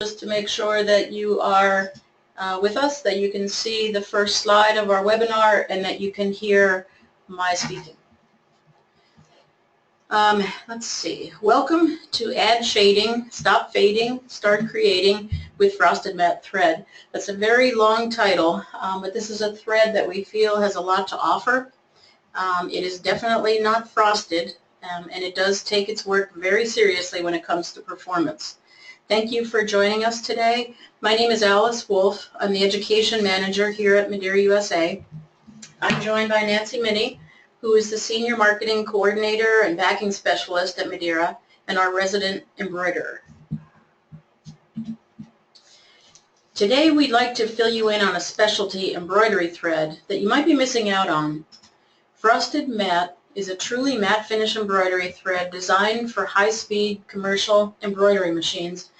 just to make sure that you are with us, that you can see the first slide of our webinar, and that you can hear my speaking. Let's see. Welcome to Add Shading, Stop Fading, Start Creating with Frosted Matte Thread. That's a very long title, but this is a thread that we feel has a lot to offer. It is definitely not frosted, and it does take its work very seriously when it comes to performance. Thank you for joining us today. My name is Alice Wolf. I'm the Education Manager here at Madeira, USA. I'm joined by Nancy Minnie, who is the Senior Marketing Coordinator and Backing Specialist at Madeira and our resident embroiderer. Today we'd like to fill you in on a specialty embroidery thread that you might be missing out on. Frosted Matte is a truly matte finish embroidery thread designed for high-speed commercial embroidery machines,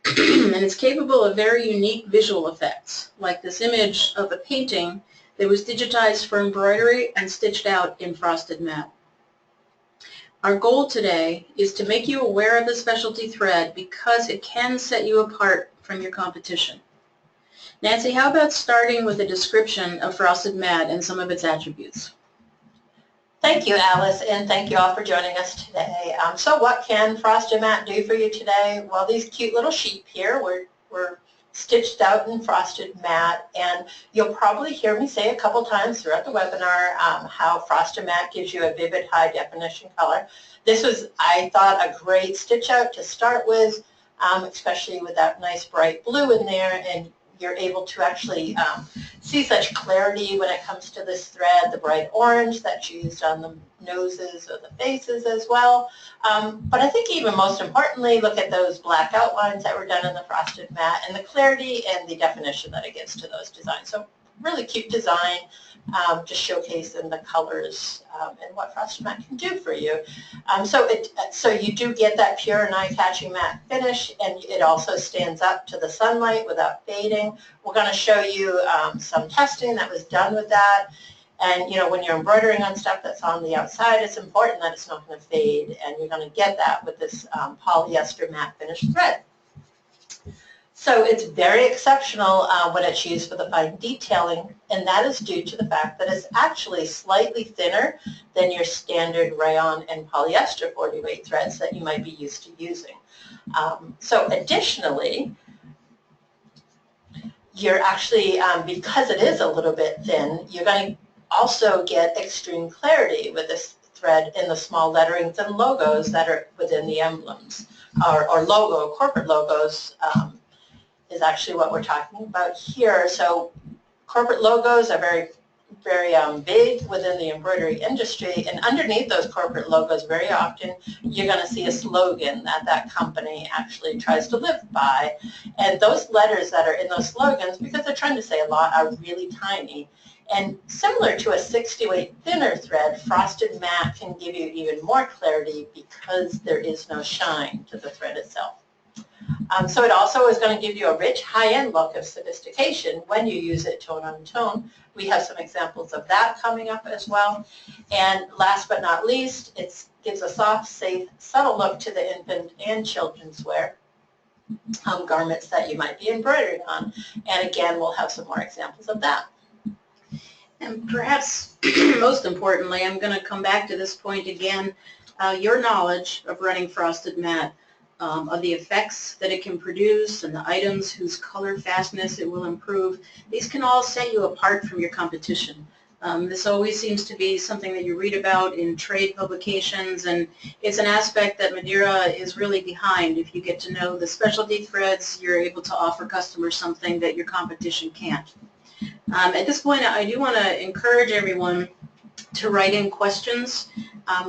and it's capable of very unique visual effects, like this image of a painting that was digitized for embroidery and stitched out in Frosted Matte. Our goal today is to make you aware of the specialty thread because it can set you apart from your competition. Nancy, how about starting with a description of Frosted Matte and some of its attributes? Thank you, Alice, and thank you all for joining us today. So what can Frosted Matte do for you today? Well, these cute little sheep here were stitched out in Frosted Matte, and you'll probably hear me say a couple times throughout the webinar how Frosted Matte gives you a vivid high definition color. This was, I thought, a great stitch out to start with, especially with that nice bright blue in there, and you're able to actually see such clarity when it comes to this thread, the bright orange that's used on the noses or the faces as well. But I think even most importantly, look at those black outlines that were done in the Frosted Matte and the clarity and the definition that it gives to those designs. So really cute design, just showcasing the colors and what Frosted Matte can do for you. So you do get that pure and eye-catching matte finish, and it also stands up to the sunlight without fading. We're going to show you some testing that was done with that. And, you know, when you're embroidering on stuff that's on the outside, it's important that it's not going to fade, and you're going to get that with this polyester matte finish thread. So it's very exceptional when it's used for the fine detailing, and that is due to the fact that it's actually slightly thinner than your standard rayon and polyester 40-weight threads that you might be used to using. So additionally, you're actually, because it is a little bit thin, you're going to also get extreme clarity with this thread in the small letterings and logos that are within the emblems, or logo, corporate logos, is actually what we're talking about here. So corporate logos are very, very big within the embroidery industry, and underneath those corporate logos very often you're going to see a slogan that that company actually tries to live by, and those letters that are in those slogans, because they're trying to say a lot, are really tiny. And similar to a 60-weight thinner thread, Frosted Matte can give you even more clarity because there is no shine to the thread itself. So it also is going to give you a rich, high-end look of sophistication when you use it tone on tone. We have some examples of that coming up as well. And last but not least, it gives a soft, safe, subtle look to the infant and children's wear garments that you might be embroidering on. And again, we'll have some more examples of that. And perhaps most importantly, I'm going to come back to this point again, your knowledge of running Frosted Matte, of the effects that it can produce and the items whose color fastness it will improve. These can all set you apart from your competition. This always seems to be something that you read about in trade publications, and it's an aspect that Madeira is really behind. If you get to know the specialty threads, you're able to offer customers something that your competition can't. At this point, I do want to encourage everyone to write in questions.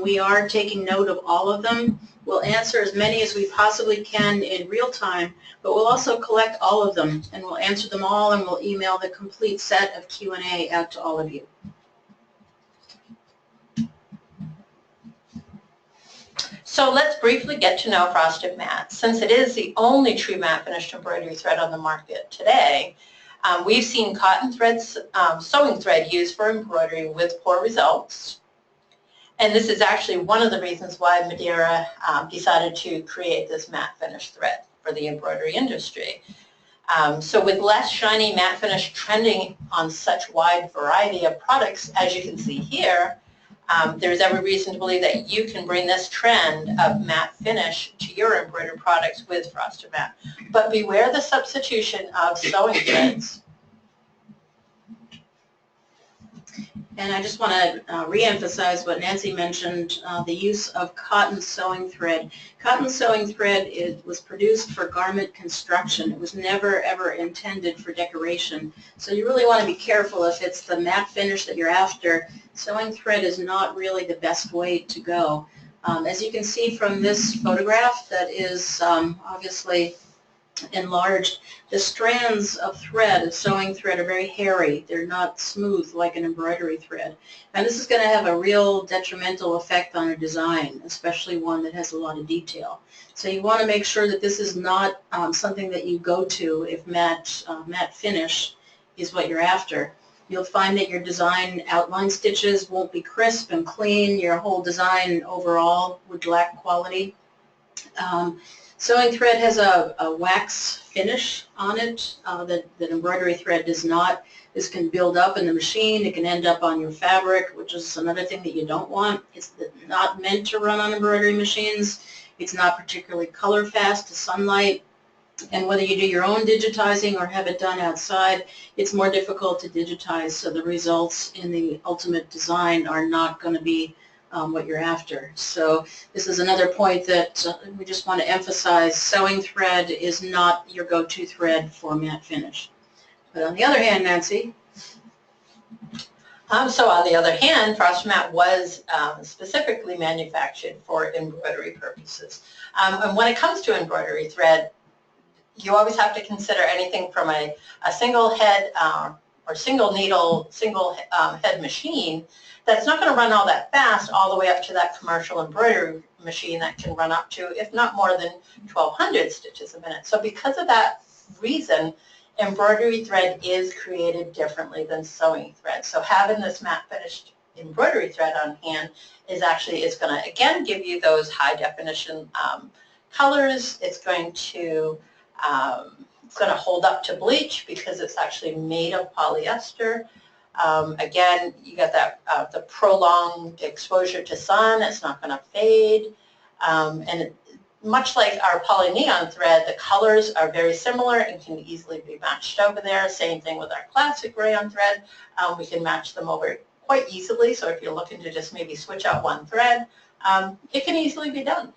We are taking note of all of them. We'll answer as many as we possibly can in real time, but we'll also collect all of them, and we'll answer them all, and we'll email the complete set of Q&A out to all of you. So let's briefly get to know Frosted Matte. Since it is the only true matte finished embroidery thread on the market today, we've seen cotton threads, sewing thread used for embroidery with poor results. And this is actually one of the reasons why Madeira decided to create this matte finish thread. for the embroidery industry. So with less shiny matte finish trending on such wide variety of products, as you can see here, there's every reason to believe that you can bring this trend of matte finish to your embroidered products with Frosted Matte. But beware the substitution of sewing threads. And I just want to reemphasize what Nancy mentioned, the use of cotton sewing thread. Cotton sewing thread was produced for garment construction. It was never, ever intended for decoration. So you really want to be careful if it's the matte finish that you're after. Sewing thread is not really the best way to go. As you can see from this photograph that is obviously enlarged, the strands of thread, of sewing thread, are very hairy. They're not smooth like an embroidery thread. And this is going to have a real detrimental effect on a design, especially one that has a lot of detail. So you want to make sure that this is not something that you go to if matte finish is what you're after. You'll find that your design outline stitches won't be crisp and clean. Your whole design overall would lack quality. Sewing thread has a wax finish on it that embroidery thread does not. This can build up in the machine. It can end up on your fabric, which is another thing that you don't want. It's not meant to run on embroidery machines. It's not particularly color fast to sunlight. And whether you do your own digitizing or have it done outside, it's more difficult to digitize, so the results in the ultimate design are not going to be what you're after. So this is another point that we just want to emphasize. Sewing thread is not your go-to thread for matte finish. But on the other hand, Nancy? So on the other hand, Frosted Matte was specifically manufactured for embroidery purposes. And when it comes to embroidery thread, you always have to consider anything from a single head or single needle, single head machine that's not going to run all that fast all the way up to that commercial embroidery machine that can run up to, if not more than 1,200 stitches a minute. So because of that reason, embroidery thread is created differently than sewing thread. So having this matte finished embroidery thread on hand is going to, again, give you those high definition colors. It's going to hold up to bleach because it's actually made of polyester. Again, you got that the prolonged exposure to sun. It's not going to fade. And much like our poly-neon thread, the colors are very similar and can easily be matched over there. Same thing with our classic rayon thread. We can match them over quite easily. So if you're looking to just maybe switch out one thread, it can easily be done.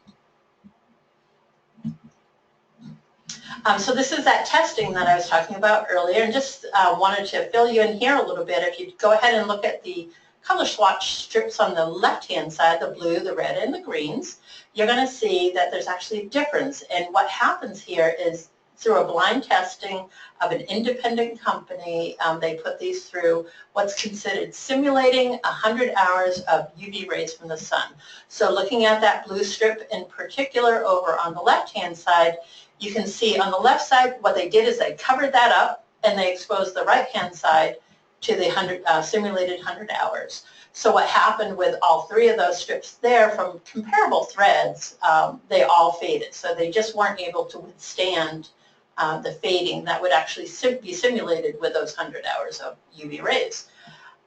So this is that testing that I was talking about earlier, and just wanted to fill you in here a little bit. If you go ahead and look at the color swatch strips on the left-hand side, the blue, the red, and the greens, you're going to see that there's actually a difference. And what happens here is through a blind testing of an independent company, they put these through what's considered simulating 100 hours of UV rays from the sun. So looking at that blue strip in particular over on the left-hand side, you can see on the left side what they did is they covered that up and they exposed the right-hand side to the simulated 100 hours. So what happened with all three of those strips there from comparable threads, they all faded. So they just weren't able to withstand the fading that would actually be simulated with those 100 hours of UV rays.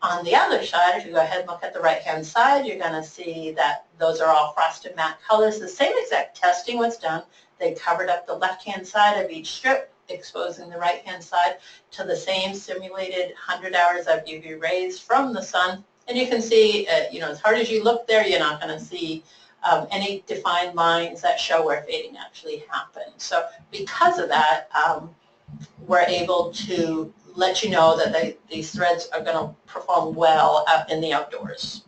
On the other side, if you go ahead and look at the right-hand side, you're going to see that those are all frosted matte colors. The same exact testing was done. They covered up the left-hand side of each strip, exposing the right-hand side to the same simulated 100 hours of UV rays from the sun. And you can see, as hard as you look there, you're not going to see any defined lines that show where fading actually happened. So because of that, we're able to let you know that these threads are going to perform well out in the outdoors.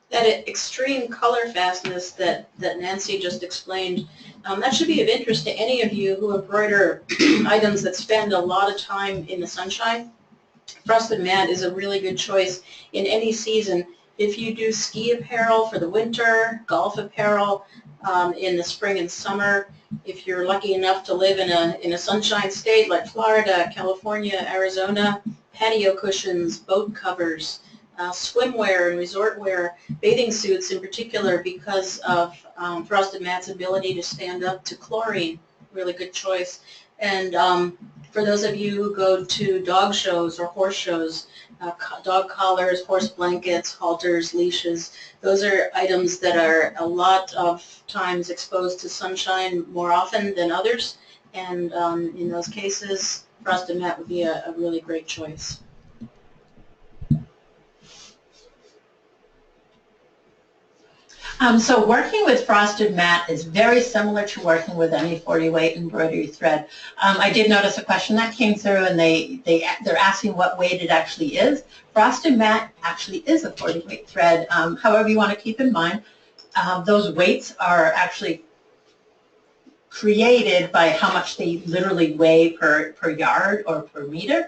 That extreme color fastness that Nancy just explained, that should be of interest to any of you who embroider items that spend a lot of time in the sunshine. Frosted Matte is a really good choice in any season. If you do ski apparel for the winter, golf apparel in the spring and summer, if you're lucky enough to live in a sunshine state like Florida, California, Arizona, patio cushions, boat covers, swimwear and resort wear, bathing suits in particular, because of frosted mat's ability to stand up to chlorine. Really good choice. And for those of you who go to dog shows or horse shows, dog collars, horse blankets, halters, leashes, those are items that are a lot of times exposed to sunshine more often than others, and in those cases, frosted mat would be a really great choice. So working with frosted mat is very similar to working with any 40-weight embroidery thread. I did notice a question that came through, and they're asking what weight it actually is. Frosted mat actually is a 40-weight thread. However, you want to keep in mind, those weights are actually created by how much they literally weigh per yard or per meter.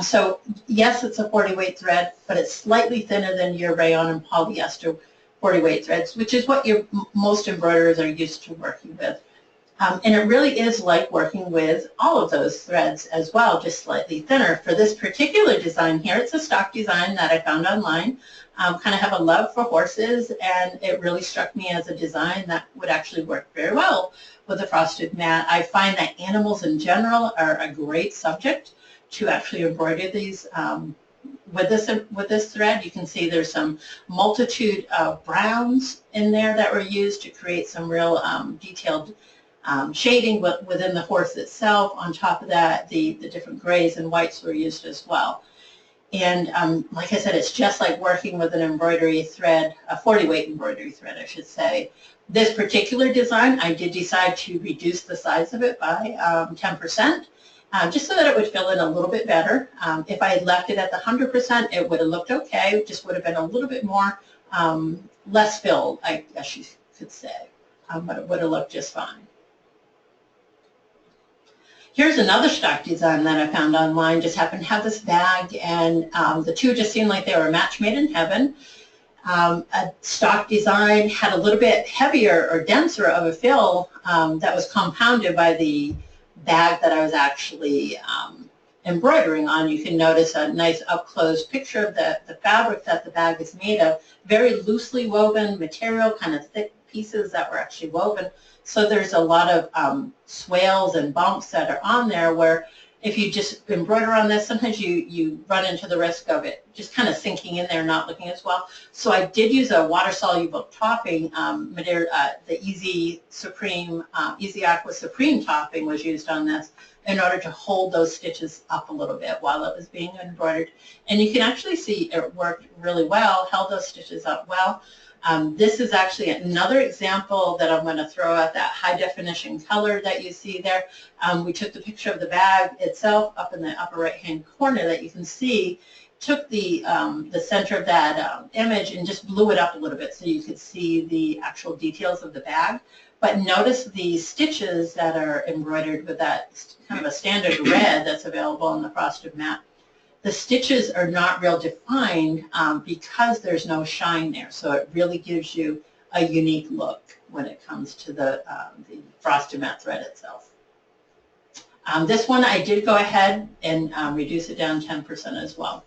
So yes, it's a 40-weight thread, but it's slightly thinner than your rayon and polyester 40-weight threads, which is what most embroiderers are used to working with. And it really is like working with all of those threads as well, just slightly thinner. For this particular design here, it's a stock design that I found online. Kind of have a love for horses, and it really struck me as a design that would actually work very well with a frosted mat. I find that animals in general are a great subject to actually embroider these. With this thread, you can see there's some multitude of browns in there that were used to create some real detailed shading within the horse itself. On top of that, the different grays and whites were used as well. And like I said, it's just like working with an embroidery thread, a 40-weight embroidery thread, I should say. This particular design, I did decide to reduce the size of it by 10%. Just so that it would fill in a little bit better. If I had left it at the 100%, it would have looked okay. It just would have been a little bit more, less filled, I guess you could say, but it would have looked just fine. Here's another stock design that I found online. Just happened to have this bag, and the two just seemed like they were a match made in heaven. A stock design had a little bit heavier or denser of a fill that was compounded by the bag that I was actually embroidering on. You can notice a nice up-close picture of the fabric that the bag is made of. Very loosely woven material, kind of thick pieces that were actually woven. So there's a lot of swales and bumps that are on there where if you just embroider on this, sometimes you run into the risk of it just kind of sinking in there, not looking as well. So I did use a water-soluble topping. Madeira, the Easy Aqua Supreme topping was used on this in order to hold those stitches up a little bit while it was being embroidered. And you can actually see it worked really well, held those stitches up well. This is actually another example that I'm going to throw out, that high definition color that you see there. We took the picture of the bag itself up in the upper right hand corner that you can see, took the center of that image and just blew it up a little bit so you could see the actual details of the bag. But notice the stitches that are embroidered with that kind of a standard red that's available on the frosted mat. The stitches are not real defined because there's no shine there, so it really gives you a unique look when it comes to the frosted mat thread itself. This one I did go ahead and reduce it down 10% as well.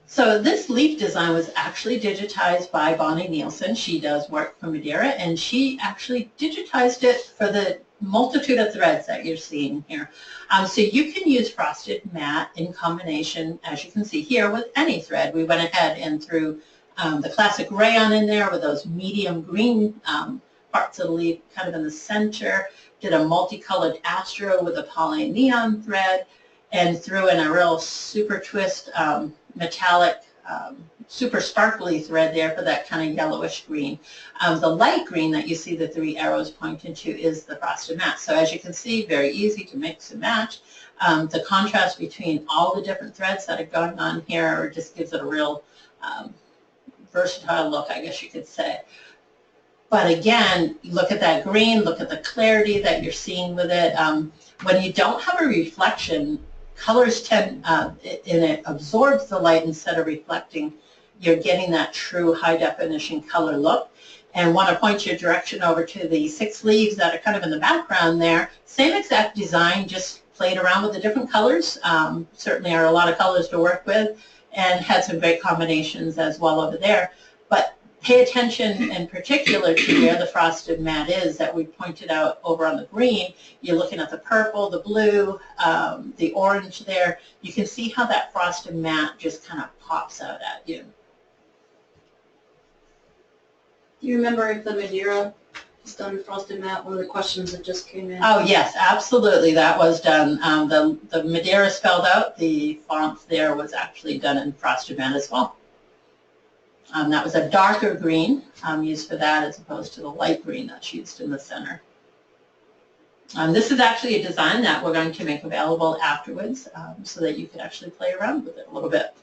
So this leaf design was actually digitized by Bonnie Nielsen. She does work for Madeira, and she actually digitized it for the multitude of threads that you're seeing here. So you can use frosted mat in combination, as you can see here, with any thread. We went ahead and threw the classic rayon in there with those medium green parts of the leaf kind of in the center, did a multicolored astro with a poly neon thread, and threw in a real super twist metallic super sparkly thread there for that kind of yellowish green. The light green that you see the three arrows pointing to is the frosted mat. So as you can see, very easy to mix and match. The contrast between all the different threads that are going on here just gives it a real versatile look, I guess you could say. But again, look at that green, look at the clarity that you're seeing with it. When you don't have a reflection, colors tend, and it absorbs the light instead of reflecting. You're getting that true high definition color look. And want to point your direction over to the 6 leaves that are kind of in the background there. Same exact design, just played around with the different colors. Certainly are a lot of colors to work with, and had some great combinations as well over there. But pay attention in particular to where the frosted mat is that we pointed out over on the green. You're looking at the purple, the blue, the orange there. You can see how that frosted mat just kind of pops out at you. Do you remember if the Madeira is done in frosted mat? One of the questions that just came in. Oh yes, absolutely, that was done. The Madeira spelled out, the font there was actually done in frosted mat as well. That was a darker green used for that as opposed to the light green that's used in the center. This is actually a design that we're going to make available afterwards so that you could actually play around with it a little bit.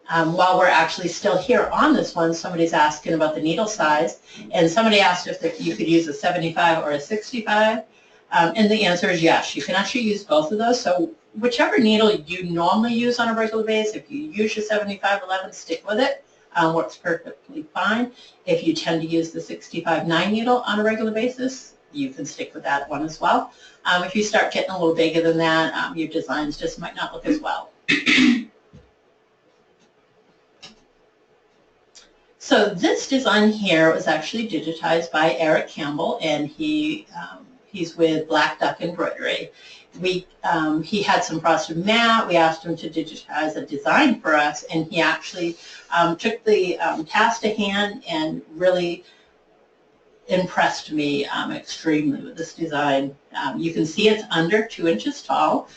While we're actually still here on this one, somebody's asking about the needle size, and somebody asked if you could use a 75 or a 65, and the answer is yes, you can actually use both of those. So whichever needle you normally use on a regular basis, if you use your 7511, stick with it. Works perfectly fine. If you tend to use the 65-9 needle on a regular basis, you can stick with that one as well. If you start getting a little bigger than that, your designs just might not look as well. So this design here was actually digitized by Eric Campbell, and he's with Black Duck Embroidery. He had some frosted mat. We asked him to digitize a design for us, and he actually took the task to hand and really impressed me extremely with this design. You can see it's under 2 inches tall,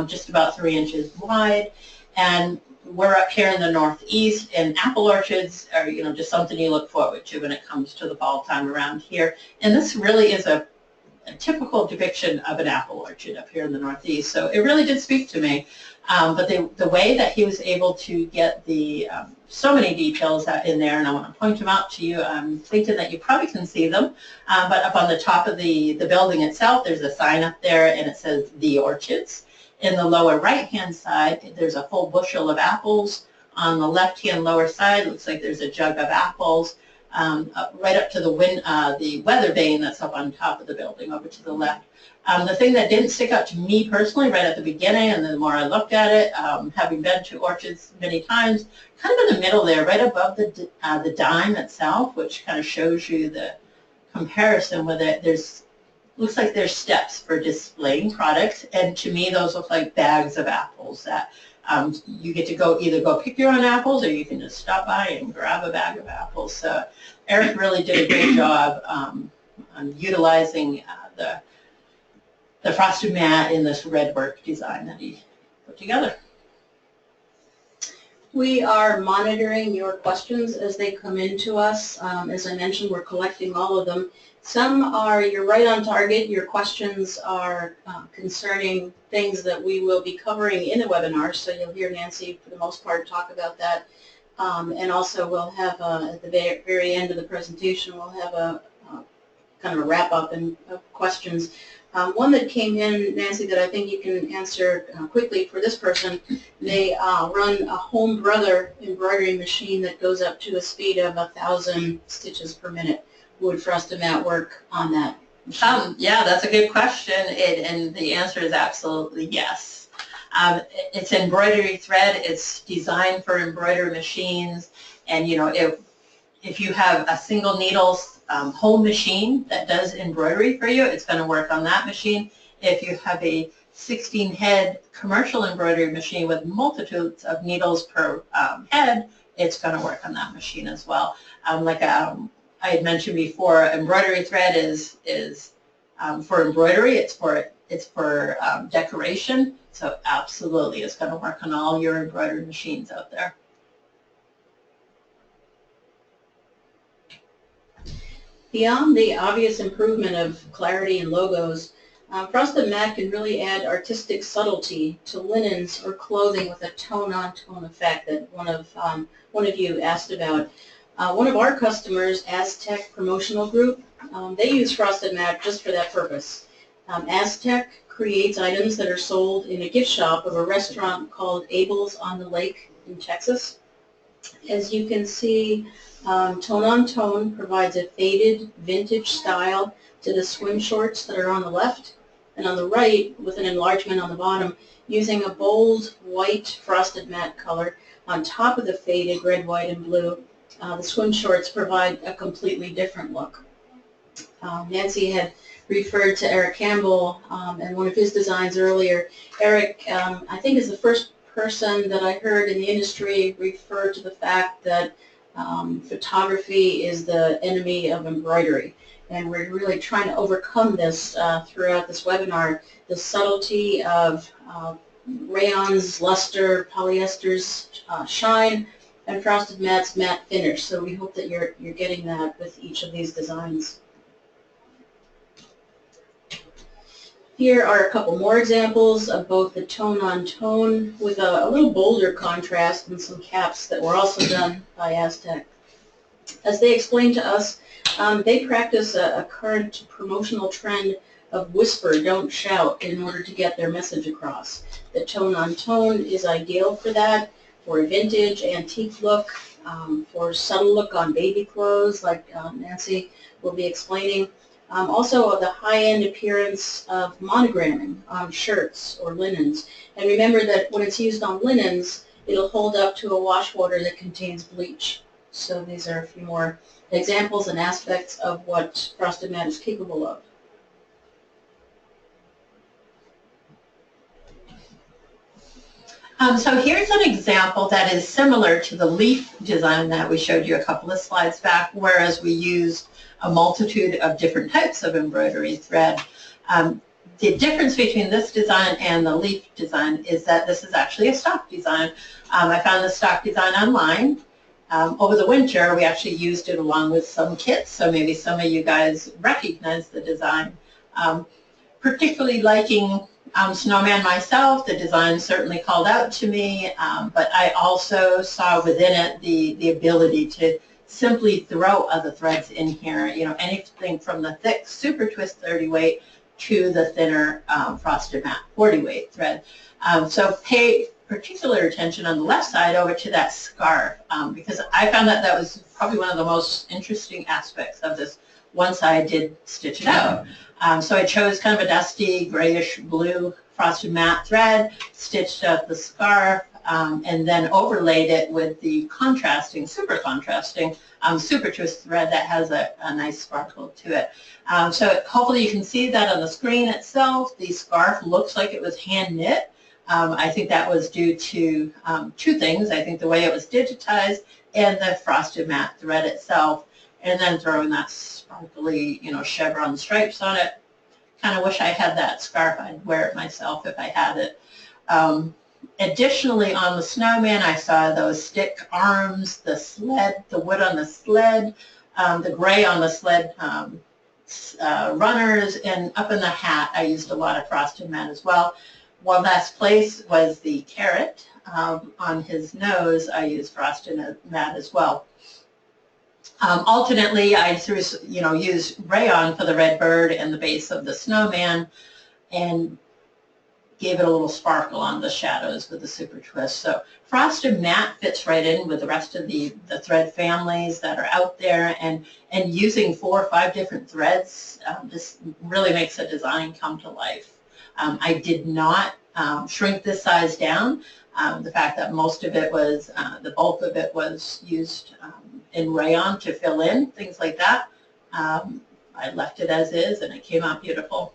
just about 3 inches wide, and we're up here in the Northeast, and apple orchards are, just something you look forward to when it comes to the fall time around here. And this really is a typical depiction of an apple orchard up here in the Northeast. So it really did speak to me. But the way that he was able to get the so many details out in there, and I want to point them out to you. I'm thinking that you probably can see them. But up on the top of the building itself, there's a sign up there, and it says The Orchards. In the lower right-hand side, there's a full bushel of apples. On the left-hand lower side, looks like there's a jug of apples. Right up to the weather vane that's up on top of the building over to the left. The thing that didn't stick out to me personally right at the beginning, and the more I looked at it, having been to orchards many times, kind of in the middle there, right above the dime itself, which kind of shows you the comparison with it. Looks like there's steps for displaying products, and to me those look like bags of apples that you get to either go pick your own apples, or you can just stop by and grab a bag of apples. So Eric really did a great job on utilizing the frosted mat in this red work design that he put together. We are monitoring your questions as they come in to us. As I mentioned, we're collecting all of them. You're right on target. Your questions are concerning things that we will be covering in the webinar, so you'll hear Nancy, for the most part, talk about that. And also we'll have, at the very end of the presentation, we'll have a kind of a wrap-up of questions. One that came in, Nancy, that I think you can answer quickly for this person. They run a Home Brother embroidery machine that goes up to a speed of 1,000 stitches per minute. Would frosted mat work on that? Yeah, that's a good question, and the answer is absolutely yes. It's embroidery thread. It's designed for embroidery machines, and if you have a single needle home machine that does embroidery for you, it's going to work on that machine. If you have a 16-head commercial embroidery machine with multitudes of needles per head, it's going to work on that machine as well. I had mentioned before, embroidery thread is for embroidery. It's for decoration. So absolutely, it's going to work on all your embroidery machines out there. Beyond the obvious improvement of clarity and logos, frosted mat can really add artistic subtlety to linens or clothing with a tone-on-tone effect that one of you asked about. One of our customers, AskTech Promotional Group, they use frosted mat just for that purpose. AskTech creates items that are sold in a gift shop of a restaurant called Abel's on the Lake in Texas. As you can see, Tone on Tone provides a faded vintage style to the swim shorts that are on the left. and on the right, with an enlargement on the bottom, using a bold white frosted matte color on top of the faded red, white, and blue, the swim shorts provide a completely different look. Nancy had referred to Eric Campbell and one of his designs earlier. Eric, I think, is the first person that I heard in the industry refer to the fact that photography is the enemy of embroidery. And we're really trying to overcome this throughout this webinar, the subtlety of rayons, luster, polyesters, shine, and frosted matte's matte finish. So we hope that you're getting that with each of these designs. Here are a couple more examples of both the tone-on-tone with a little bolder contrast and some caps that were also done by AskTech. As they explained to us, they practice a current promotional trend of whisper, don't shout, in order to get their message across. The tone-on-tone is ideal for that, for a vintage, antique look, for subtle look on baby clothes, like Nancy will be explaining. Also of the high-end appearance of monogramming on shirts or linens. And remember that when it's used on linens, it'll hold up to a wash water that contains bleach. So these are a few more examples and aspects of what frosted matte is capable of. So here's an example that is similar to the leaf design that we showed you a couple of slides back, whereas we used a multitude of different types of embroidery thread. The difference between this design and the leaf design is that this is actually a stock design. I found the stock design online. Over the winter, we actually used it along with some kits, so maybe some of you guys recognize the design. Particularly liking Snowman myself, the design certainly called out to me, but I also saw within it the ability to simply throw other threads in here, you know, anything from the thick super twist 30 weight to the thinner frosted matte 40 weight thread. So pay particular attention on the left side over to that scarf, because I found that that was probably one of the most interesting aspects of this once I did stitch it out. So I chose kind of a dusty grayish blue frosted matte thread, stitched out the scarf, and then overlaid it with the contrasting, super contrasting, super twist thread that has a nice sparkle to it. So hopefully you can see that on the screen itself. The scarf looks like it was hand knit. I think that was due to two things. I think the way it was digitized and the frosted matte thread itself, and then throwing that sparkly, you know, chevron stripes on it. Kind of wish I had that scarf. I'd wear it myself if I had it. Additionally, on the Snowman, I saw those stick arms, the sled, the wood on the sled, the gray on the sled runners, and up in the hat, I used a lot of frosted matte as well. One last place was the carrot. On his nose, I used frosted matte as well. Alternately, I used rayon for the red bird and the base of the Snowman, and gave it a little sparkle on the shadows with the super twist. So frosted matte fits right in with the rest of the thread families that are out there, and using 4 or 5 different threads just really makes a design come to life. I did not shrink this size down. The fact that most of it was, the bulk of it was used in rayon to fill in, things like that. I left it as is and it came out beautiful.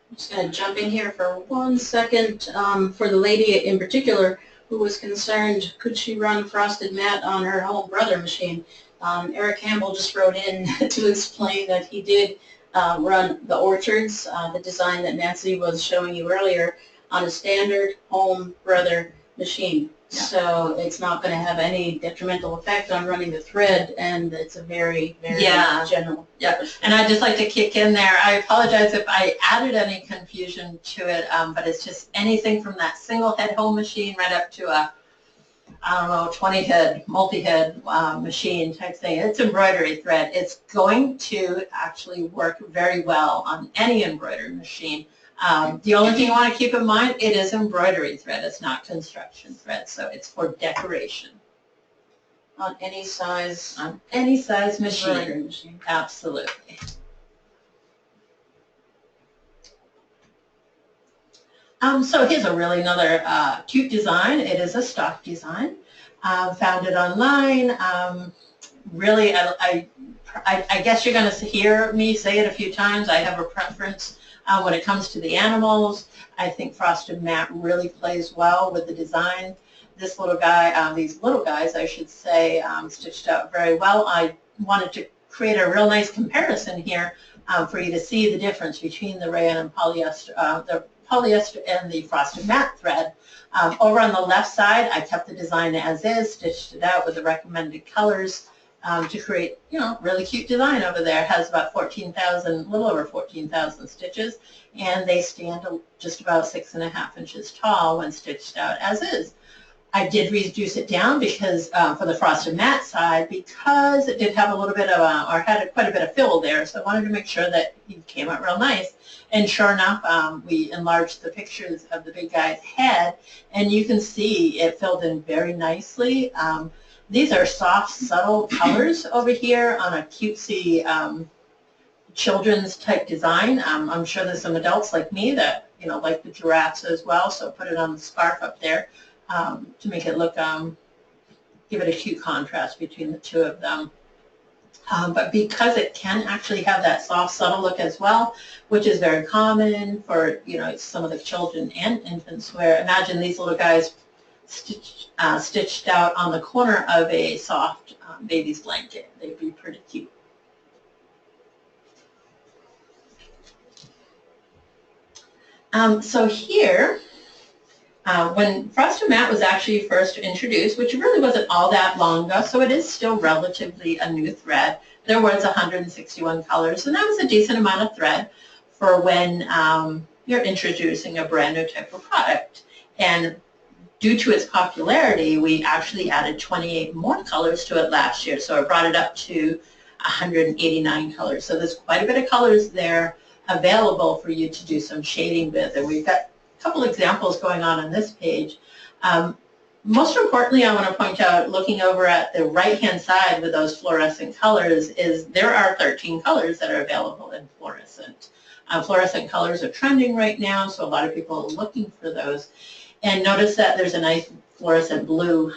I'm just going to jump in here for 1 second for the lady in particular who was concerned, could she run frosted matte on her home brother machine? Eric Campbell just wrote in to explain that he did run the Orchards, the design that Nancy was showing you earlier, on a standard home brother machine. Yeah. So it's not going to have any detrimental effect on running the thread, and it's a very, very general. Yeah, and I'd just like to kick in there. I apologize if I added any confusion to it, but it's just anything from that single head home machine right up to a, I don't know, 20 head, multi-head machine type thing. It's embroidery thread. It's going to actually work very well on any embroidery machine. The only thing you want to keep in mind, it is embroidery thread. It's not construction thread, so it's for decoration. On any size? On any size machine. Absolutely. So here's a really another cute design. It is a stock design. Found it online. Really, I guess you're going to hear me say it a few times. I have a preference when it comes to the animals. I think frosted mat really plays well with the design. This little guy, these little guys, I should say, stitched out very well. I wanted to create a real nice comparison here for you to see the difference between the rayon and polyester, and the frosted mat thread. Over on the left side, I kept the design as is, stitched it out with the recommended colors to create, really cute design over there. It has about 14,000, a little over 14,000 stitches, and they stand just about 6.5 inches tall when stitched out as is. I did reduce it down because for the frosted mat side, because it did have a little bit of, or had quite a bit of fill there, so I wanted to make sure that it came out real nice. And sure enough, we enlarged the pictures of the big guy's head, and you can see it filled in very nicely. These are soft, subtle colors over here on a cutesy children's type design. I'm sure there's some adults like me that, like the giraffes as well, so put it on the scarf up there to make it look, give it a cute contrast between the two of them. But because it can actually have that soft, subtle look as well, which is very common for, some of the children and infants wear. Imagine these little guys stitched out on the corner of a soft baby's blanket. They'd be pretty cute. So here, when frosted mat was actually first introduced, which really wasn't all that long ago, so it is still relatively a new thread, there was 161 colors, and that was a decent amount of thread for when you're introducing a brand new type of product. And due to its popularity, we actually added 28 more colors to it last year, so I brought it up to 189 colors. So there's quite a bit of colors there available for you to do some shading with, and we've got a couple examples going on this page. Most importantly, I want to point out, looking over at the right-hand side with those fluorescent colors, is there are 13 colors that are available in fluorescent. Fluorescent colors are trending right now, so a lot of people are looking for those. And notice that there's a nice fluorescent blue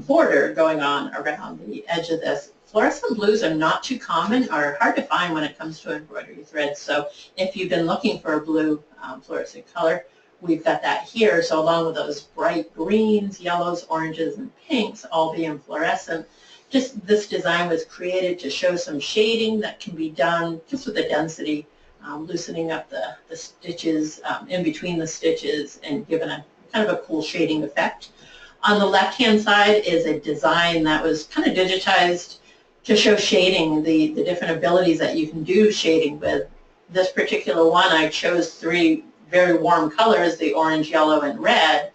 border going on around the edge of this. Fluorescent blues are not too common or hard to find when it comes to embroidery threads. So if you've been looking for a blue fluorescent color, we've got that here. So along with those bright greens, yellows, oranges, and pinks all being fluorescent, just this design was created to show some shading that can be done just with the density, loosening up the stitches in between the stitches and giving a kind of a cool shading effect. On the left-hand side is a design that was kind of digitized to show shading, the different abilities that you can do shading with. This particular one, I chose 3 very warm colors, the orange, yellow, and red,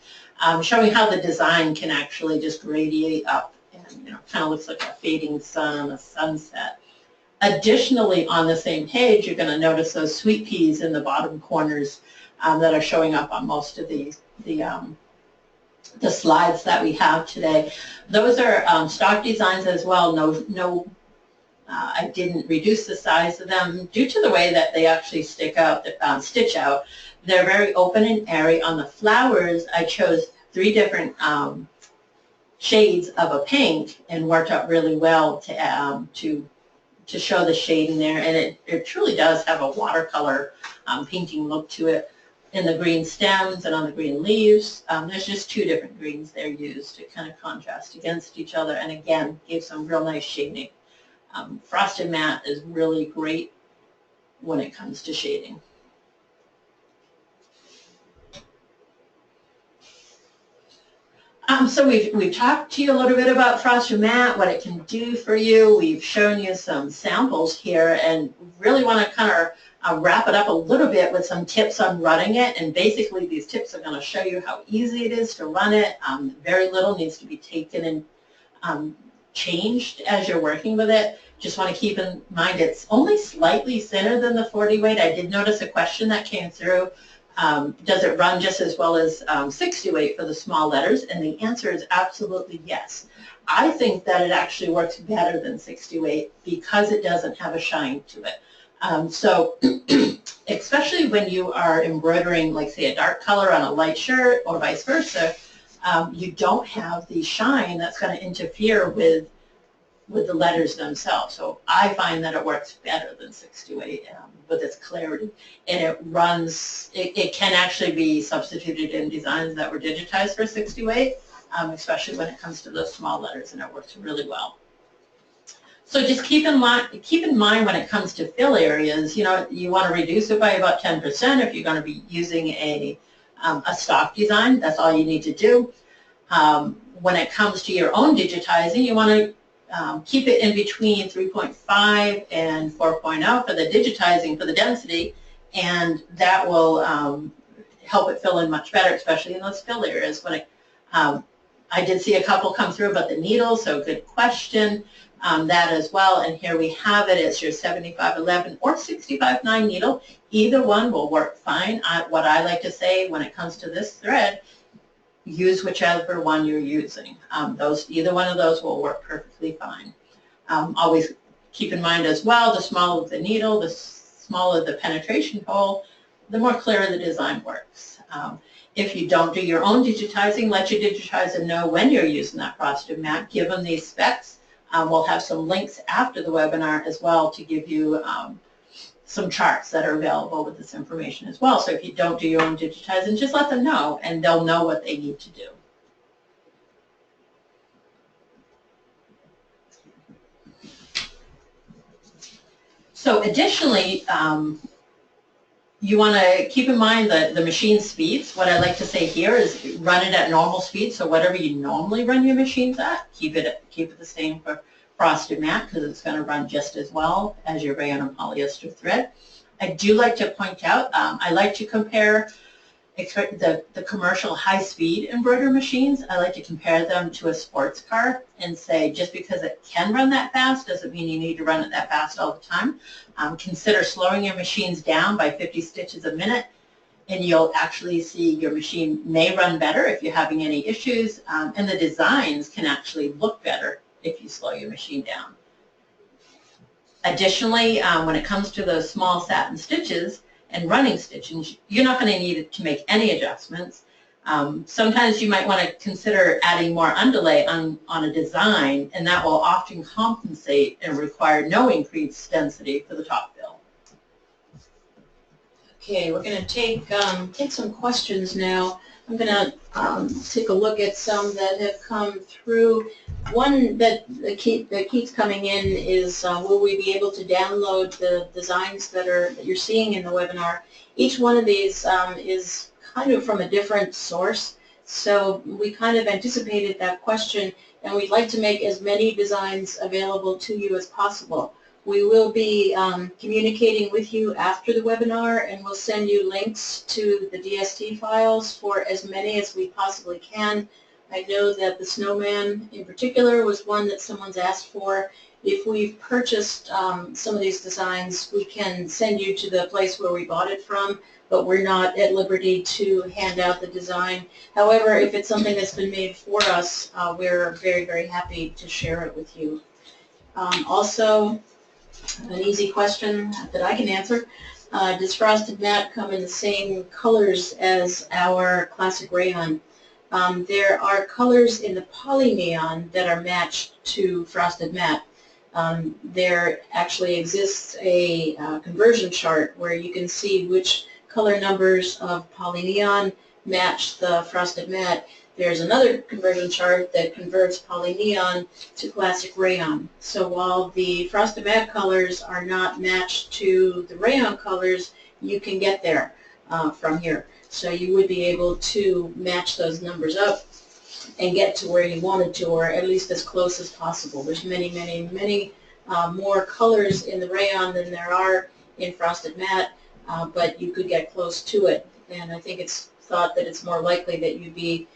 showing how the design can actually just radiate up and kind of looks like a fading sun on a sunset. Additionally, on the same page, you're going to notice those sweet peas in the bottom corners that are showing up on most of the slides that we have today. Those are stock designs as well. I didn't reduce the size of them due to the way that they actually stitch out. They're very open and airy. On the flowers, I chose 3 different shades of a pink and worked out really well to show the shading there. And it truly does have a watercolor painting look to it. In the green stems and on the green leaves, there's just 2 different greens there used to kind of contrast against each other, and again, gave some real nice shading. Frosted mat is really great when it comes to shading. So we've talked to you a little bit about frosted mat, what it can do for you. We've shown you some samples here, and really want to kind of wrap it up a little bit with some tips on running it. And basically these tips are going to show you how easy it is to run it. Very little needs to be taken and changed as you're working with it. Just want to keep in mind it's only slightly thinner than the 40 weight. I did notice a question that came through. Does it run just as well as 60 weight for the small letters? And the answer is absolutely yes. I think that it actually works better than 60 weight because it doesn't have a shine to it. So especially when you are embroidering, like say a dark color on a light shirt or vice versa, you don't have the shine that's going to interfere with the letters themselves. So I find that it works better than 628 with its clarity. And it runs, it can actually be substituted in designs that were digitized for 628, especially when it comes to those small letters, and it works really well. So just keep in mind when it comes to fill areas, you know, you want to reduce it by about 10% if you're going to be using a stock design. That's all you need to do. When it comes to your own digitizing, you want to keep it in between 3.5 and 4.0 for the digitizing, for the density, and that will help it fill in much better, especially in those fill areas. When I did see a couple come through about the needle, so good question. That as well, and here we have it. It's your 7511 or 65-9 needle. Either one will work fine. What I like to say when it comes to this thread, use whichever one you're using. Either one of those will work perfectly fine. Always keep in mind as well, the smaller the needle, the smaller the penetration hole, the more clear the design works. If you don't do your own digitizing, let your digitizer know when you're using that frosted mat. Give them these specs. We'll have some links after the webinar as well to give you some charts that are available with this information as well. So if you don't do your own digitizing, just let them know, and they'll know what they need to do. So additionally, you want to keep in mind that the machine speeds. What I like to say here is run it at normal speed. So whatever you normally run your machines at, keep it the same for frosted mat, because it's going to run just as well as your rayon and polyester thread. I do like to point out, I like to compare the commercial high-speed embroidery machines. I like to compare them to a sports car and say just because it can run that fast doesn't mean you need to run it that fast all the time. Consider slowing your machines down by 50 stitches a minute, and you'll actually see your machine may run better if you're having any issues, and the designs can actually look better if you slow your machine down. Additionally, when it comes to those small satin stitches and running stitches, you're not going to need to make any adjustments. Sometimes you might want to consider adding more underlay on a design, and that will often compensate and require no increased density for the top fill. Okay, we're going to take some questions now. I'm going to take a look at some that have come through. One that keeps coming in is, will we be able to download the designs that you're seeing in the webinar? Each one of these is kind of from a different source, so we kind of anticipated that question, and we'd like to make as many designs available to you as possible. We will be communicating with you after the webinar, and we'll send you links to the DST files for as many as we possibly can. I know that the snowman in particular was one that someone's asked for. If we've purchased some of these designs, we can send you to the place where we bought it from, but we're not at liberty to hand out the design. However, if it's something that's been made for us, we're very, very happy to share it with you. Also, an easy question that I can answer. Does frosted mat come in the same colors as our classic rayon? There are colors in the poly neon that are matched to frosted mat. There actually exists a conversion chart where you can see which color numbers of poly neon match the frosted mat. There's another conversion chart that converts poly neon to classic rayon. So while the frosted mat colors are not matched to the rayon colors, you can get there from here. So you would be able to match those numbers up and get to where you wanted to, or at least as close as possible. There's many, many, many more colors in the rayon than there are in frosted mat, but you could get close to it. And I think it's thought that it's more likely that you'd be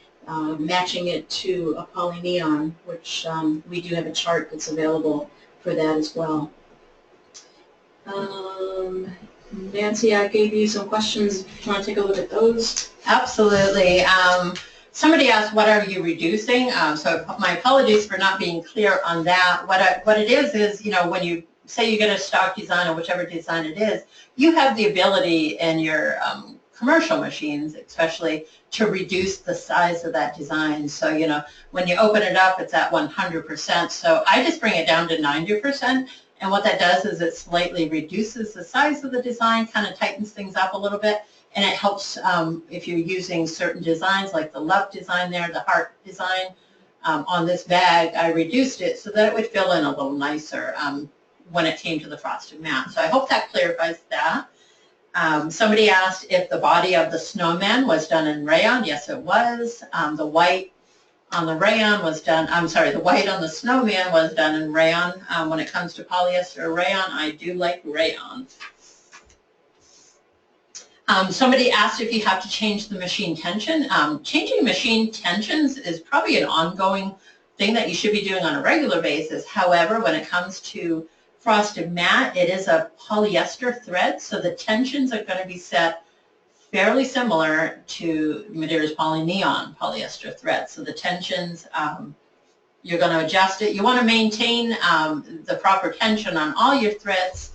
matching it to a poly neon, which we do have a chart that's available for that as well. Nancy, I gave you some questions. If you want to take a look at those. Absolutely. Somebody asked, what are you reducing? So my apologies for not being clear on that. What it is, you know, when you say you get a stock design or whichever design it is, you have the ability in your commercial machines, especially, to reduce the size of that design. So, you know, when you open it up, it's at 100%. So I just bring it down to 90%. And what that does is it slightly reduces the size of the design, kind of tightens things up a little bit. And it helps if you're using certain designs, like the love design there, the heart design. On this bag, I reduced it so that it would fill in a little nicer when it came to the frosted mat. So I hope that clarifies that. Somebody asked if the body of the snowman was done in rayon. Yes, it was. The white on the rayon was done, the white on the snowman was done in rayon. When it comes to polyester or rayon, I do like rayon. Somebody asked if you have to change the machine tension. Changing machine tensions is probably an ongoing thing that you should be doing on a regular basis. However, when it comes to frosted mat, it is a polyester thread, so the tensions are going to be set fairly similar to Madeira's polyneon polyester thread. So the tensions, you're going to adjust it. You want to maintain the proper tension on all your threads,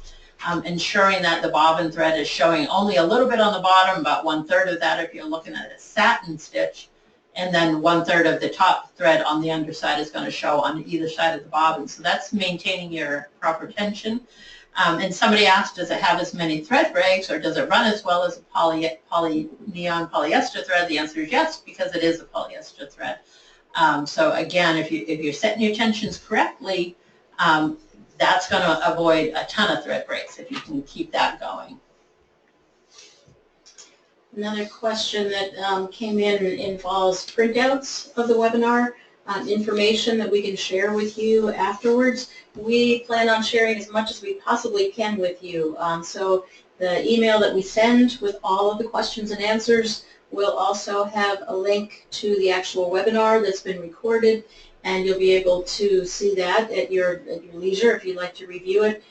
ensuring that the bobbin thread is showing only a little bit on the bottom, about 1/3 of that if you're looking at a satin stitch, and then 1/3 of the top thread on the underside is going to show on either side of the bobbin. So that's maintaining your proper tension. And somebody asked, does it have as many thread breaks, or does it run as well as a polyneon polyester thread? The answer is yes, because it is a polyester thread. So again, if you're setting your tensions correctly, that's going to avoid a ton of thread breaks if you can keep that going. Another question that came in involves printouts of the webinar, information that we can share with you afterwards. We plan on sharing as much as we possibly can with you. So the email that we send with all of the questions and answers will also have a link to the actual webinar that's been recorded, and you'll be able to see that at your leisure if you'd like to review it.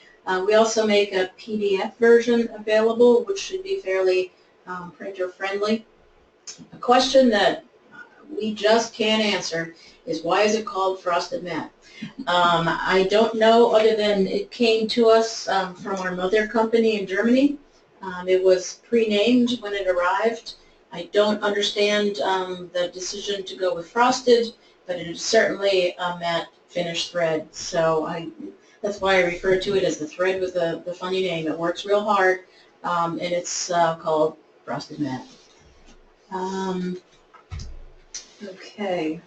We also make a PDF version available, which should be fairly printer friendly. A question that we just can't answer is, why is it called frosted mat? I don't know, other than it came to us from our mother company in Germany. It was pre-named when it arrived. I don't understand the decision to go with frosted, but it is certainly a matte finish thread. So that's why I refer to it as the thread with the funny name. It works real hard, and it's called frosted mat. Okay.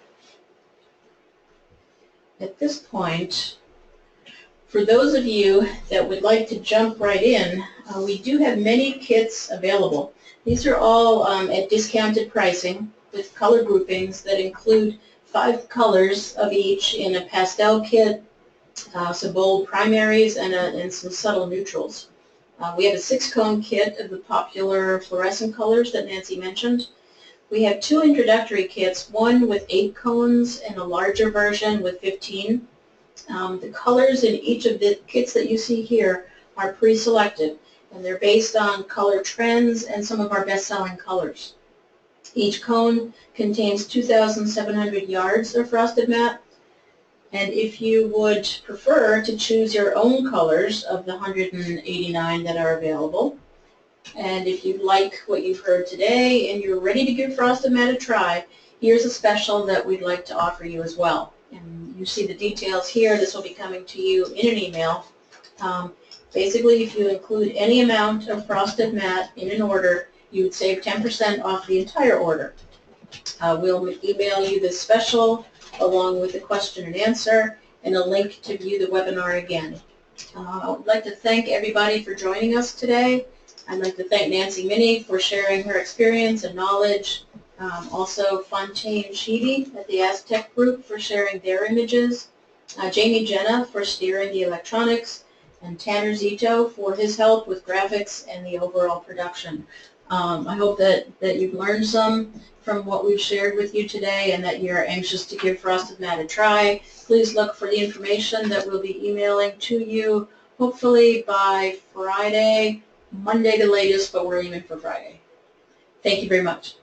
At this point, for those of you that would like to jump right in, we do have many kits available. These are all at discounted pricing with color groupings that include 5 colors of each in a pastel kit, some bold primaries, and some subtle neutrals. We have a 6-cone kit of the popular fluorescent colors that Nancy mentioned. We have 2 introductory kits, one with 8 cones and a larger version with 15. The colors in each of the kits that you see here are pre-selected, and they're based on color trends and some of our best-selling colors. Each cone contains 2,700 yards of frosted mat, and if you would prefer to choose your own colors of the 189 that are available, and if you like what you've heard today and you're ready to give frosted mat a try, here's a special that we'd like to offer you as well. And you see the details here. This will be coming to you in an email. Basically, if you include any amount of frosted mat in an order, you would save 10% off the entire order. We'll email you this special along with the question and answer and a link to view the webinar again. I would like to thank everybody for joining us today. I'd like to thank Nancy Minnie for sharing her experience and knowledge. Also Fontaine Sheedy at the AskTech group for sharing their images. Jamie Jenna for steering the electronics, and Tanner Zito for his help with graphics and the overall production. I hope that you've learned some from what we've shared with you today and that you're anxious to give frosted mat a try. Please look for the information that we'll be emailing to you, hopefully by Friday, Monday the latest, but we're aiming for Friday. Thank you very much.